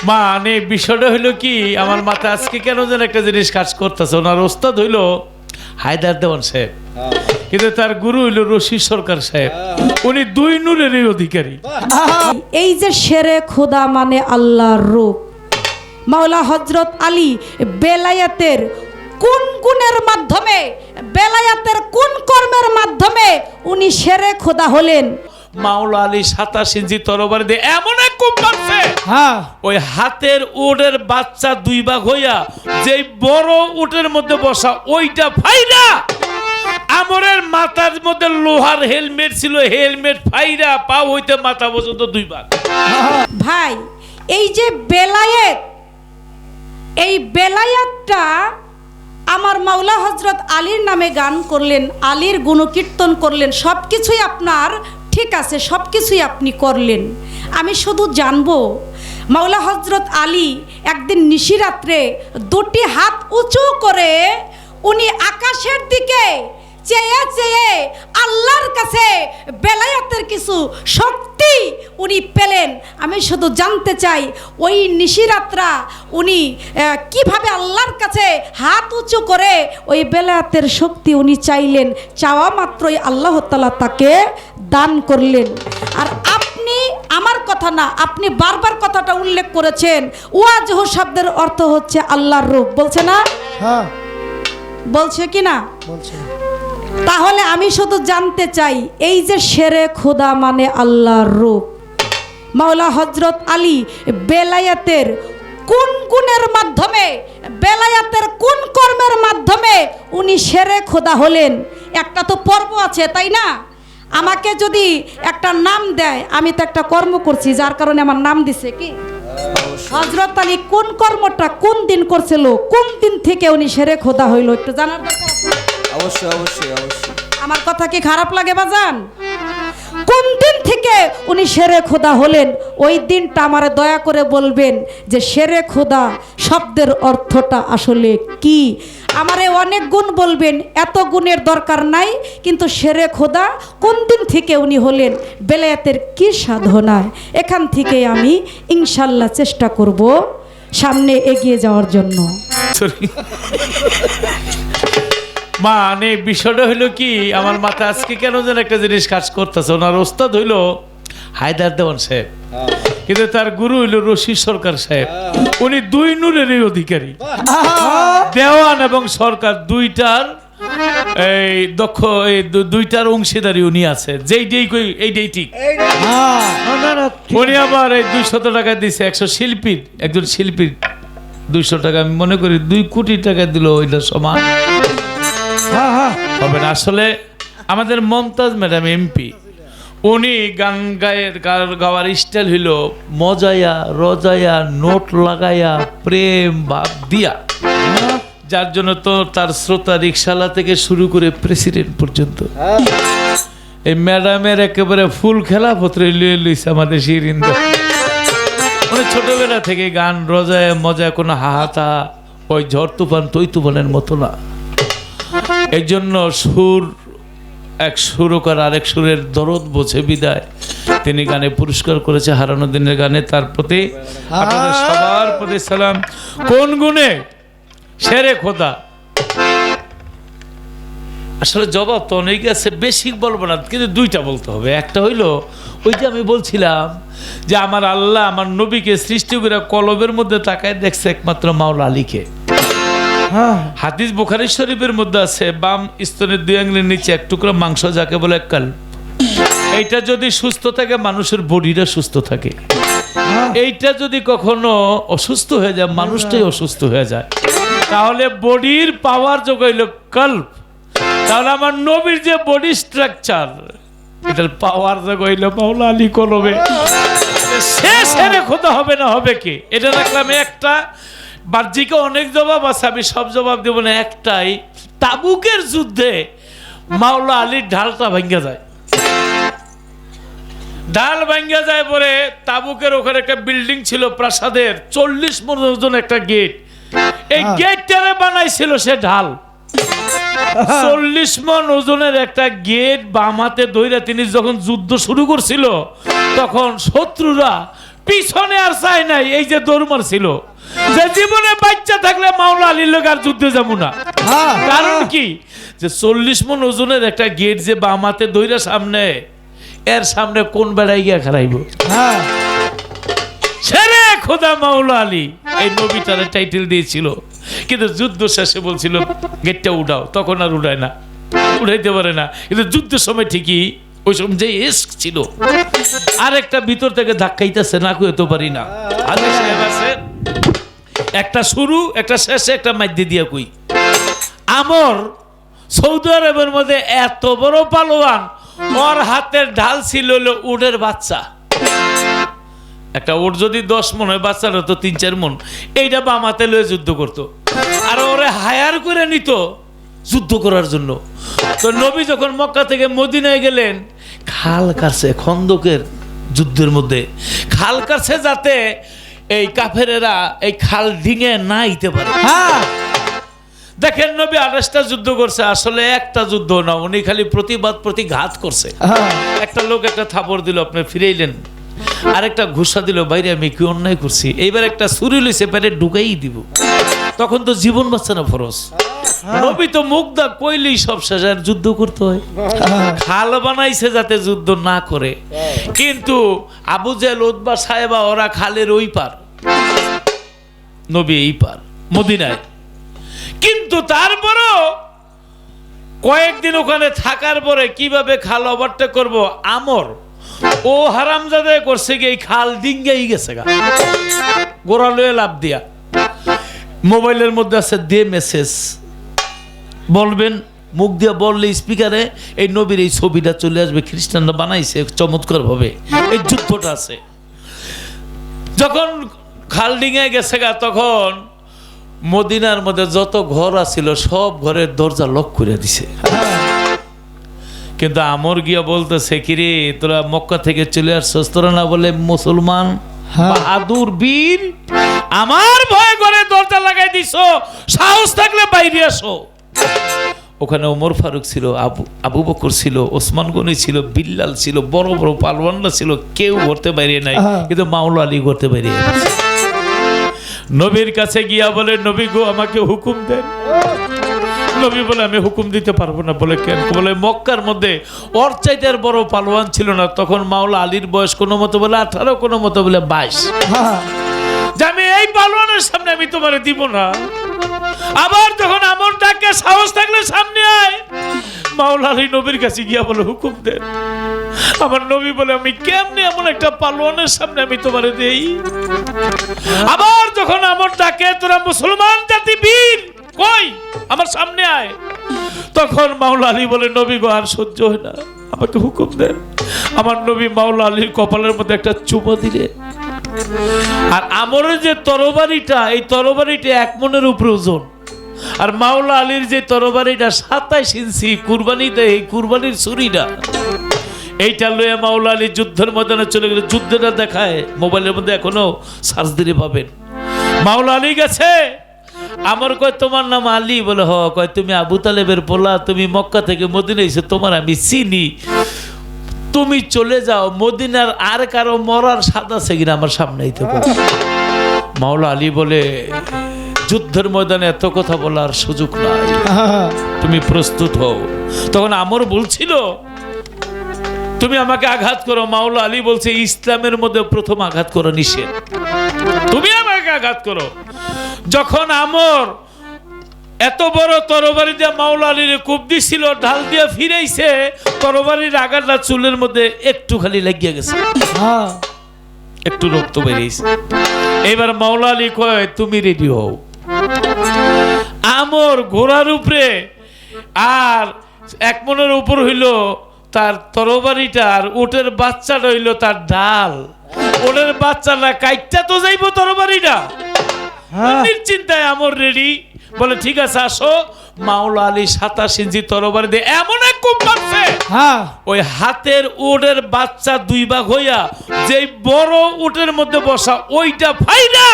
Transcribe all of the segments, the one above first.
মানে বিষয়টা হইলো কি, আমার মাথায় আজকে কেন যেন একটা জিনিস কাজ করতেছে। ওনার ওস্তাদ হইলো হায়দার দেওয়ান সাহেব, কিন্তু তার গুরু হইলো রশিদ সরকার সাহেব। উনি দুই নূরেরই অধিকারী। এই যে শেরে খোদা মানে আল্লাহর রূপ, মাওলা হযরত আলী বেলায়েতের কোন গুণের মাধ্যমে, বেলায়েতের কোন কর্মের মাধ্যমে উনি শেরে খোদা হলেন? মাওলা আলী 27 ইঞ্চি তরবারি দিয়ে এমন এক কোপ মারছে, হ্যাঁ ওই হাতের উটের বাচ্চা দুই ভাগ হইয়া যেই বড় উটের মধ্যে বসা ওইটা ফাইরা আমরের মাথার মধ্যে লোহার হেলমেট ছিল, হেলমেট ফাইরা পা হইতে মাথা পর্যন্ত দুই ভাগ। ভাই এই যে বেলায়েত, এই বেলায়েতটা আমার মাওলা হযরত আলীর নামে গান করলেন, আলীর গুণকীর্তন করলেন, সব কিছুই আপনার ঠিক আছে, সব কিছুই আপনি করলেন। আমি শুধু জানবো মাওলা হযরত আলী একদিন নিশিরাত্রে দুটি হাত উঁচু করে উনি আকাশের দিকে চেয়ে চেয়ে আল্লাহর কাছে বেলায়েতের কিছু শক্তি উনি পেলেন। আমি শুধু জানতে চাই ওই নিশিরাত্রা উনি কিভাবে আল্লাহর কাছে হাত উঁচু করে ওই বেলায়েতের শক্তি উনি চাইলেন, চাওয়া মাত্রই আল্লাহ তাআলা তাকে দান করলেন। আর আপনি, আমার কথা না, আপনি বারবার কথাটা উল্লেখ করেছেন, ওয়াজহ শব্দের অর্থ হচ্ছে আল্লাহর রূপ, বলছে না? হ্যাঁ বলছে কি না? বলছে। তাহলে আমি শুধু জানতে চাই এই যে শেরে খোদা মানে আল্লাহর রূপ, মাওলা হযরত আলী বেলায়েতের কোন গুণের মাধ্যমে, বেলায়েতের কোন কর্মের মাধ্যমে উনি শেরে খোদা হলেন? একটা তো পর্ব আছে, তাই না? আমাকে যদি একটা নাম দেয়, আমি তো একটা কর্ম করছি যার কারণে আমার নাম দিছে কি? হযরত আলী কোন কর্মটা কোন দিন করছিল, কোন দিন থেকে উনি শেরে খোদা হইল, একটু জানার দরকার আছে। অবশ্যই অবশ্যই অবশ্যই। আমার কথা কি খারাপ লাগে বাজান? কোন দিন থেকে উনি শেরে খোদা হলেন ওই দিনটা আমারে দয়া করে বলবেন যে শেরে খোদা শব্দের অর্থটা আসলে কি? আমারে অনেক গুণ বলবেন, এত গুণের দরকার নাই, কিন্তু শেরে খোদা কোন দিন থেকে উনি হলেন, বেলায়েতের কি সাধনায়, এখান থেকে আমি ইনশাল্লাহ চেষ্টা করব সামনে এগিয়ে যাওয়ার জন্য। মানে বিষয়টা হইলো কি, আমার মাথায় আজকে কেন যেন একটা জিনিস কাজ করতেছে। ওনার ওস্তাদ হইলো হায়দার দেওয়ান সাহেব, কিন্তু তার গুরু হইলো রশিদ সরকার সাহেব। উনি দুই নূরেরই অধিকারী। দেওয়ান এবং সরকার দুইটার এই দক্ষ, এই দুইটার অংশীদারি উনি আছে। যেইটাই কই এইটাই ঠিক। উনি আবার এই 200 টাকা দিছে 100 শিল্পীর, একজন শিল্পীর 200 টাকা, আমি মনে করি 2 কোটি টাকা দিল, ওইটা সমান হবে না। আসলে আমাদের মমতাজ ম্যাডাম এমপি, উনি গান গাওয়ার স্টাইল হইল মজায়া রজায়া নোট লাগায়া প্রেম ভাব দিয়া, যার জন্য তো তার শ্রোতা রিক্সাওয়ালা থেকে শুরু করে প্রেসিডেন্ট পর্যন্ত এই ম্যাডামের একেবারে ফুল খেলা পত্রে লিয়ে লইছে আমাদের শিরিন্দ। উনি ছোটবেলা থেকে গান রজায় মজায় কোনো হাহাতা ওই ঝড় তুফান তৈ তুফানের মতো না। এই জন্য সুর এক সুরকার আরেক সুরের দরদ বোঝে বিদায় তিনি গানে পুরস্কার করেছে হারানো দিনের গানে। তার প্রতি আপনাদের সবার প্রতি সালাম। কোন গুণে শেরে খোদা? আসলে জবাব তো অনেক আছে, বেশি বলবো না, কিন্তু দুইটা বলতে হবে। একটা হইলো ওই যে আমি বলছিলাম যে আমার আল্লাহ আমার নবীকে সৃষ্টি করে কলবের মধ্যে তাকায় দেখছে একমাত্র মাওলা আলীকে। হাদিস বুখারী শরীফের মধ্যে আছে, বাম স্তনের 2 আঙ্গুলের নিচে এক টুকরা মাংস যাকে বলে কাল্ব, এইটা যদি সুস্থ থাকে মানুষের বডিটা সুস্থ থাকে। এইটা যদি কখনো অসুস্থ হয়ে যায় মানুষটাই অসুস্থ হয়ে যায়। তাহলে বডির পাওয়ার যোগাইল কাল্ব, তাহলে আমার নবীর যে বডি স্ট্রাকচার এটার পাওয়ার যোগাইল মাওলা আলী কলবে। শেষ হেরে খোদা হবে না, হবে কি? এটা রাখলাম একটা। বাহ্যিকে অনেক জবাব আছে, আমি সব জবাব দেব না। একটাই, তাবুকের যুদ্ধে মাওলা আলীর ঢালটা ভাঙ্গা যায়, ঢাল ভাঙ্গা যায় পরে তাবুকের ওখানে একটা বিল্ডিং ছিল প্রাসাদের, 40 মণ ওজন একটা গেট, এই গেটটারে বানাইছিল সে ঢাল। 40 মণ ওজনের একটা গেট বাম হাতে ধইরা তিনি যখন যুদ্ধ শুরু করছিল তখন শত্রুরা পিছনে আর চাই নাই, এই যে দৌড় মারছিল যে জীবনে বাচ্চা থাকলে মাওলা আলীর লোক আর যুদ্ধে যাবো না। হ্যাঁ কারণ কি, যে 40 মণ ওজনের একটা গেট যে বামাতে দইরা সামনে, এর সামনে কোন বেড়াই গিয়া খারাইব? হ্যাঁ ছেড়ে খোদা মাওলা আলী এই নবীটারে টাইটেল দিয়েছিল, কিন্তু যুদ্ধ শেষে বলছিল গেটটা উঠাও, তখন আর উঠায় না, উঠাইতে পারে না। কিন্তু যুদ্ধের সময় ঠিকই ওই সময় যে এস্ক ছিল, আর একটা ভিতর থেকে ধাক্কাইতেছে না, কইতে পারি না। আলী সাহেব আছে, একটা শুরু একটা শেষে একটা মাধ্যে দিয়া কই। আমর সৌদি আরবের মধ্যে এত বড় পালোয়ান, ওর হাতের ঢাল ছিল হলো উটের বাচ্চা। একটা ওর যদি 10 মণ হয়, বাচ্চার হতো 3-4 মণ। এইটা বামাতে লয়ে যুদ্ধ করতো, আর ওরে হায়ার করে নিত যুদ্ধ করার জন্য। তো নবী যখন মক্কা থেকে মদিনায় গেলেন, খাল কাটছে খন্দকের যুদ্ধের মধ্যে, খাল কাটছে যাতে এই কাফেরেরা এই খাল ডিঙে না আইতে পারে। হ্যাঁ দেখেন নবী 28টা যুদ্ধ করছে, আসলে একটা যুদ্ধ না, উনি খালি প্রতিবাদ প্রতিঘাত করছে। হ্যাঁ একটা লোক একটা থাপড় দিল, আপনি ফিরাইলেন, আরেকটা ঘুষা দিল, বাইরে আমি কি অন্যায় করছি, এইবার একটা ছুরি লইছে পেটে ঢুকাই দিব, তখন তো জীবন বাঁচছে না ফরজ। নবী তো মুগ্ধা কইলেই সব শেষ, আর যুদ্ধ করতে হয়। খাল বানাইছে যাতে যুদ্ধ না করে, কিন্তু আবু জেহেল উতবা সাহেবা ওরা খালের ওই পার, নবী এই পার মদিনায়। কিন্তু তারপরও কয়েকদিন ওখানে থাকার পরে কিভাবে খাল ওভারটেক করব, আমর ও হারামজাদা করছে কি, এই খাল ডিঙ্গাই গেছে গা, গোড়া লয়ে লাভ দিয়া। মোবাইলের মধ্যে আছে দে মেসেজ, বলবেন মুখ দিয়া বললে স্পিকারে এই নবীর এই ছবিটা চলে আসবে, খ্রিস্টানরা বানাইছে চমৎকার ভাবে। এই যুদ্ধটা আছে, যখন খাল ডিঙ্গায় গেছে গা, তখন মদিনার মধ্যে যত ঘর আছিল সব ঘরের দরজা লক করে দিছে। কিন্তু আমর গিয়া বলতেছে, কিরে তোরা মক্কা থেকে চলে আসছস, তোরা না বলে মুসলমান বাহাদুর বীর, আমার ভয় করে দরজা লাগাই দিছো, সাহস থাকলে বাইরে আসো। ওখানে ওমর ফারুক ছিল, আবু বকর ছিল, ওসমান গনি ছিল, বিল্লাল ছিল, বড় বড় পালওয়ানরা ছিল, কেউ ঘরতে বাইরে নাই, কিন্তু মাওলা আলী ঘরতে বাইরে। নবীর কাছে গিয়া বলে, নবী গো আমাকে হুকুম দেন। নবী বলে, আমি হুকুম দিতে পারবো না। বলে কেন? বলে মক্কার মধ্যে ওর চাইতে আর বড় পালোয়ান ছিল না, তখন মাওলা আলীর বয়স কোনো মতো বলে 18, কোনো মতো বলে 22। যে আমি এই পালোয়ানের সামনে আমি তোমারে দিব না। আবার যখন আমর ডাকে, সাহস থাকলে সামনে আয়। মাওলা আলী নবীর কাছে গিয়া বলে, হুকুম দেন। আমার নবী বলে, আমি কেমনে এমন একটা পালোয়ানের সামনে আমি তোমারে দেই? আবার যখন আমর ডাকে, তোরা মুসলমান জাতি বীর কই, আমার সামনে আয়। তখন মাওলা আলী বলে, নবী গো আর সহ্য হয় না, আমাকে হুকুম দেন। আমার নবী মাওলা আলীর কপালের মধ্যে একটা চুমো দিলে। আর আমরের যে তরবারিটা, এই তরবারিটা 1 মণের উপরে ওজন, আর মাওলা আলীর যে তরবারিটা 27 ইঞ্চি কুরবানিতে, এই কুরবানির ছুরিটা, এইটা লয়ে মাওলা আলী যুদ্ধের ময়দানে চলে গেলে। যুদ্ধটা দেখায় মোবাইলের মধ্যে, এখনো সার্চ দিলে পাবেন। মাওলা আলী গেছে, আমার কয় তোমার নাম আলী? বলে হ। কয় তুমি আবু তালেবের পোলা, তুমি মক্কা থেকে মদিনা এসে, তোমার আমি চিনি, তুমি চলে যাও, মদিনার আর কারো মরার স্বাদ আছে কিনা আমার সামনে আইতে পারো। মাওলা আলী বলে, যুদ্ধের ময়দানে এত কথা বলার সুযোগ নাই, তুমি প্রস্তুত হও। তখন আমর বলছিল, তুমি আমাকে আঘাত করো। মাওলা আলী বলছে, ইসলামের মধ্যে প্রথম আঘাত করা নিষেধ, তুমি আমাকে আঘাত করো। যখন আমর এত বড় তরবারি দিয়ে মাওলা আলীর কূপ দিছিল, ঢাল দিয়ে ফিরাইছে, তরবারির আঘাতটা চুলের মধ্যে একটু খালি লাগিয়ে গেছে, একটু রক্ত বেরিয়েছে। এবার মাওলা আলী কয়, তুমি রেডি হও। আমর ঘোড়ার উপরে, আর 1 মণের উপর হইল তার তরবারিটা, আর উটের বাচ্চাটা হইল তার ডাল। উটের বাচ্চাটা কাইটটা তো যাইব তরবারিটা, নিশ্চিন্তায় আমর রেডি। বলে ঠিক আছে আসো। মাওলা আলী 27 ইঞ্চি তরবারি দিয়ে এমন এক কূপ মারছে, ওই হাতের উটের বাচ্চা 2 ভাগ হইয়া, যেই বড় উটের মধ্যে বসা ওইটা ফাইরা,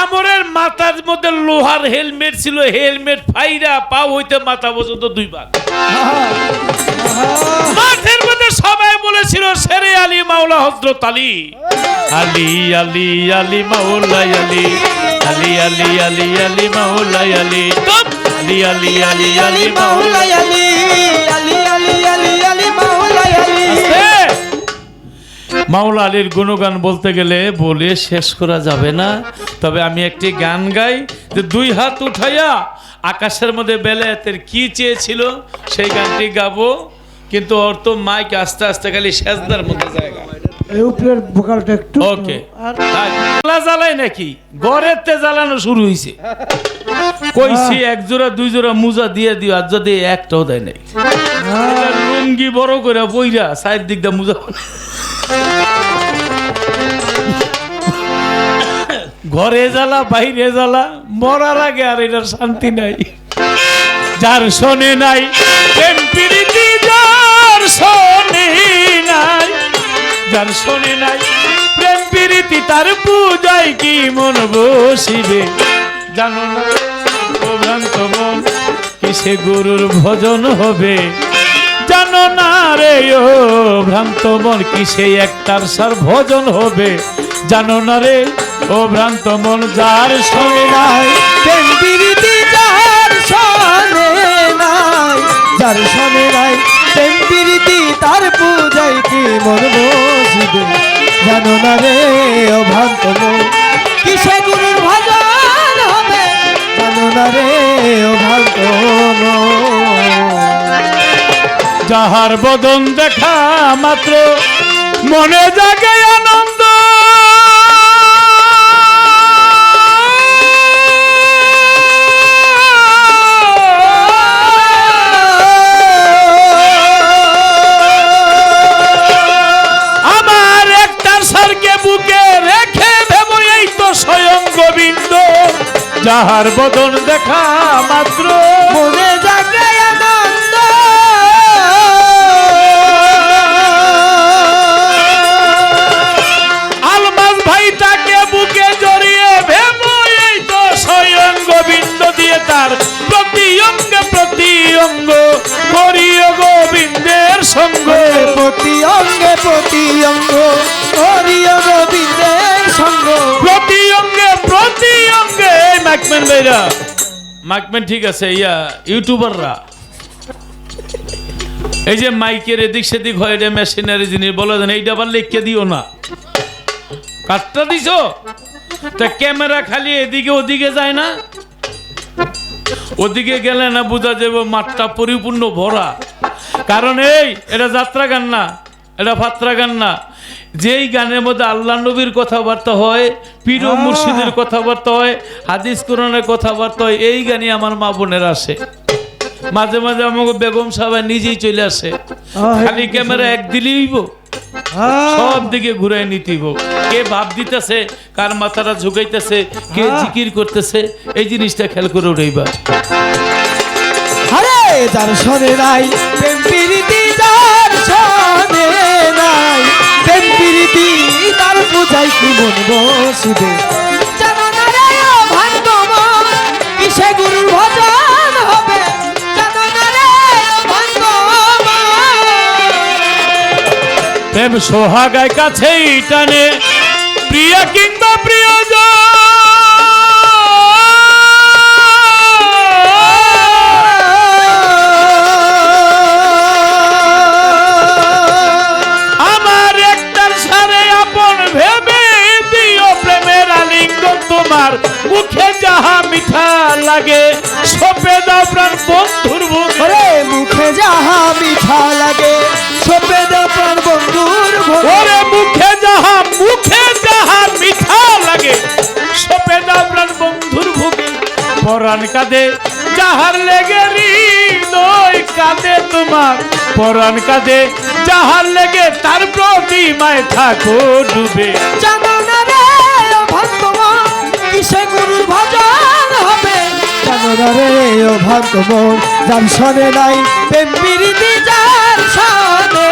আমরের মাথার মধ্যে লোহার হেলমেট ছিল, হেলমেট ফাইরা পা হইতে মাথা পর্যন্ত 2 ভাগ। মাঠের মধ্যে সবাই বলেছিল, শেরে আলী মাওলা হযরত আলী। আলী আলী আলী মাওলা আলী আলী আলী আলী আলী মাওলা আলী আলী আলী আলী আলী মাওলা আলী আলী আলী আলী আলী মাওলা আলী। মাওলা আলীর গুণগান বলতে গেলে বলে শেষ করা যাবে না, তবে আমি একটি গান গাই যে দুই হাত উঠাইয়া আকাশের মধ্যে বেলায়েতের কি চেয়েছিল সেই গানটি গাবো, কিন্তু ওর তো মাইক আস্তে আস্তে খালি সেজদার মধ্যে জায়গা এই উপরের ভোকালটা একটু ওকে জ্বালাই নাকি ঘরের তে জ্বালানো শুরু হয়েছে কইছি এক জোড়া দুই জোড়া মুজা দিয়ে দিও, আর যদি একটাও দেয় নাই লুঙ্গি বড় করে বইরা সাইড দিক দা মুজা ঘরে জ্বালা বাইরে জ্বালা মরার আগে আর এটার শান্তি নাই। যার শোনে নাই প্রেম প্রীতি, যার শোনে নাই, যার শোনে নাই প্রেম প্রীতি, তার পূজায় কি মন বসিবে। জানো না ও ভ্রান্ত মন কিসে গুরুর ভজন হবে, জানো না রে ও ভ্রান্ত মন কিসে একটার সার ভজন হবে, জানো না রে ও ভ্রান্ত মন যার শোনে নাই প্রেম প্রীতি, যার শোনে নাই, যার শোনে নাই প্রেম প্রীতি, তার পূজায় কি মন বসিবে। জানো না রে ও ভ্রান্ত মন কিসে গুরুর ভজন হবে, জানো না রে ও ভ্রান্ত মন। যাহার বদন দেখা মাত্র মনে জাগে আনন্দ, আমার একটার সারকে বুকে রেখে ভেব এই তো স্বয়ং গোবিন্দ। যাহার বদন দেখা মাত্র মনে জাগে আনন্দ, আলমাস ভাই তাকে বুকে জড়িয়ে ভেব এই তো স্বয়ং গোবিন্দ দিয়ে তার প্রতি অঙ্গ করিও গোবিন্দের সঙ্গ, প্রতি অঙ্গে প্রতি অঙ্গ হরিয় গোবিন্দের সঙ্গ। প্রতি অঙ্গে মাইকম্যান ভাইরা, মাইকম্যান ঠিক আছে, ইউটিউবাররা এই যে মাইকের এদিক সেদিক হয়, এটা মেশিনারি জিনিস বলা যায়, এইটা আবার লিখে দিও না, কাটটা দিছো তা ক্যামেরা খালি এদিকে ওদিকে যায় না, ওদিকে গেলে না বোঝা যাবে মাঠটা পরিপূর্ণ ভরা। কারণ এটা যাত্রা গান না, এটা ফাত্রা গান না, যেই গানের মধ্যে আল্লাহ নবীর কথাবার্তা হয়, পীর ও মুর্শিদের কথাবার্তা হয়, হাদিস কোরআনের কথাবার্তা হয়, এই গানই আমার মা বোনের আসে। মাঝে মাঝে আমাকে বেগম সাহেব নিজেই চলে আসে, খালি ক্যামেরা এক দিলেই হইব, সব দিকে ঘুরাই নিতেইব, কে ভাব দিতেছে, কার মাথাটা ঝুঁকাইতেছে, কে জিকির করতেছে, এই জিনিসটা খেয়াল করে উঠাইবা। আরে যার শোনে নাই প্রেম প্রীতি, যার শোনে নাই প্রেম প্রীতি, তার পূজায় কি মন বসিবে। জানো না রে ও ভক্ত মন কিসে গুরুর ভজন হবে, জানো না রে ও ভক্ত মন। প্রেম সোহাগায় কাছেই টানে, প্রিয়া কিংবা প্রিয়জন, আমার একটার সারে আপন ভেবে দিও প্রেমের আলিঙ্গন, তোমার মুখে যাহা মিঠা লাগে সপে দাও প্রাণ বন্ধুর বুকে। ওরে মুখে যাহা মিঠা লাগে সপে দাও প্রাণ বন্ধুর ভোগে। ওরে মুখে যাহা মিঠা লাগে সপে দাও প্রাণ বন্ধুর ভুগে। পরাণ কাঁদে যাহার লেগে হৃদয় কাঁদে তোমার, পরাণ কাঁদে যাহার লেগে তার প্রতিমায় থাকো ডুবে। জানো না রে ও ভক্ত মন কিসে গুরুর ভজন হবে, জানো না রে ও ভক্ত মন যার শোনে নাই প্রেম প্রীতি, যার শোনে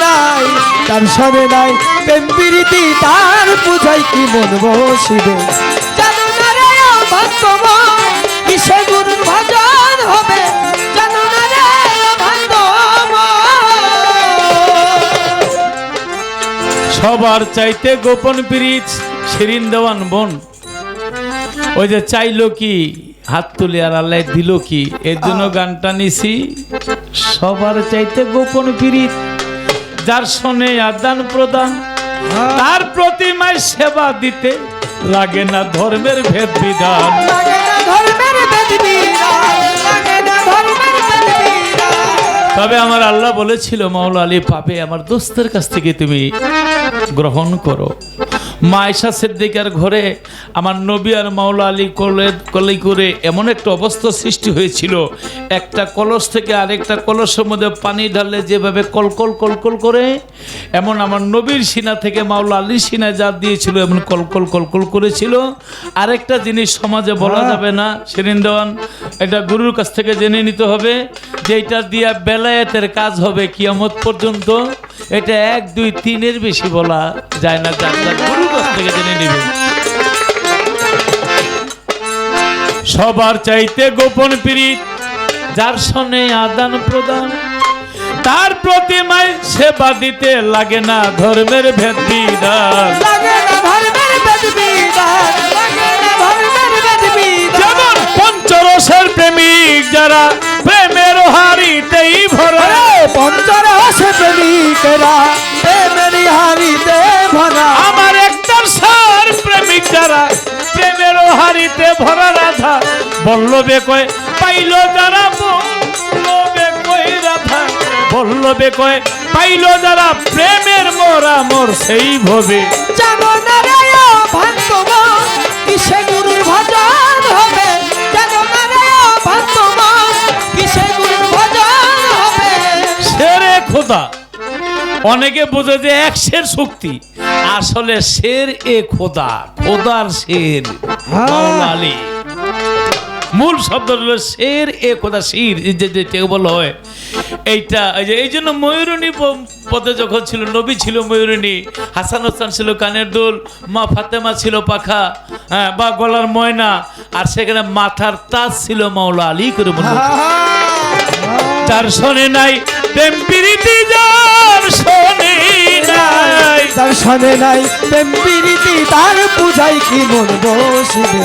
নাই, যার শোনে নাই প্রেম প্রীতি, তার পূজায় কি মন বসিবে। জানো না রে ও ভক্ত মন কিসে গুরুর ভজন হবে, জানো না রে ও ভক্ত মন। সবার চাইতে গোপন প্রীত শিরিন দেওয়ান বোন ওই যে চাইলো কি হাত তুলে আর আল্লাহ দিল কি এর জন্য গানটা নিছি সবার চাইতে গোপন প্রীত যার শোনে আদান প্রদান তার প্রতিমায় সেবা দিতে লাগে না ধর্মের ভেদ বিধান লাগে না ধর্মের বেদবিধান, লাগে না ধর্মের বেদবিধান। তবে আমার আল্লাহ বলেছিল মাওলা আলী পাবে আমার দোস্তের কাছ থেকে তুমি গ্রহণ করো। মা আয়েশা সিদ্দিকার ঘরে আমার নবী আর মাওলা আলী কলাই করে এমন একটা অবস্থা সৃষ্টি হয়েছিল, একটা কলস থেকে আরেকটা কলসের মধ্যে পানি ঢাললে যেভাবে কলকল কলকল করে, এমন আমার নবীর সিনা থেকে মাওলা আলীর সিনায় যা দিয়েছিল এমন কলকল কলকল করেছিল। আরেকটা জিনিস সমাজে বলা যাবে না শিরিন দেওয়ান, এটা গুরুর কাছ থেকে জেনে নিতে হবে যে এটা দিয়া বেলায়েতের কাজ হবে কিয়ামত পর্যন্ত। এটা 1, 2, 3 বেশি বলা যায় না, যার যার গুরুর কাছ থেকে জেনে নেবেন। সবার চাইতে গোপন প্রীত যার সনে আদান প্রদান তার প্রতিমায় সেবা দিতে লাগে না ধর্মের ভেদ বিধান। লাগে না ধর্মের বেদবিধান, লাগে না ধর্মের বেদবিধান। যেমন পঞ্চরসের প্রেমিক যারা প্রেমের হারিতেই ভরা, পঞ্চরসে প্রেমিকেরা প্রেমের হারিতে ভরা। আমার একটার সার প্রেমিক যারা প্রেমের হারিতে ভরা রাধা বল্লভে কয় পাইল যারা, বল্লভে কয় রাধা বল্লভে কয় পাইল যারা প্রেমের মোরা মোর সেই ভবে। জানো না রে ও ভাগ্যবান কিসে গুরুর ভজন হবে, জানো না রে ও ভাগ্যবান কিসে গুরুর ভজন হবে। শেরে খোদা অনেকে বোঝে যে এক শের শক্তি, আসলে শের এ খোদা, খোদার শের মাওলা আলী। মূল শব্দ হলো শের এ খোদা, শির যে বলা হয় এইটা। এই জন্য ময়ূরণী পদে যখন ছিল, নবী ছিল ময়ূরণী, হাসান হোসেন ছিল কানের দুল, মা ফাতেমা ছিল পাখা, হ্যাঁ, বা গলার ময়না, আর সেখানে মাথার তাজ ছিল মাওলা আলী করে বলল। যার শোনে নাই প্রেম প্রীতি, যার শোনে নাই, যার শোনে নাই প্রেম প্রীতি তার পূজায় কি মন বসিবে,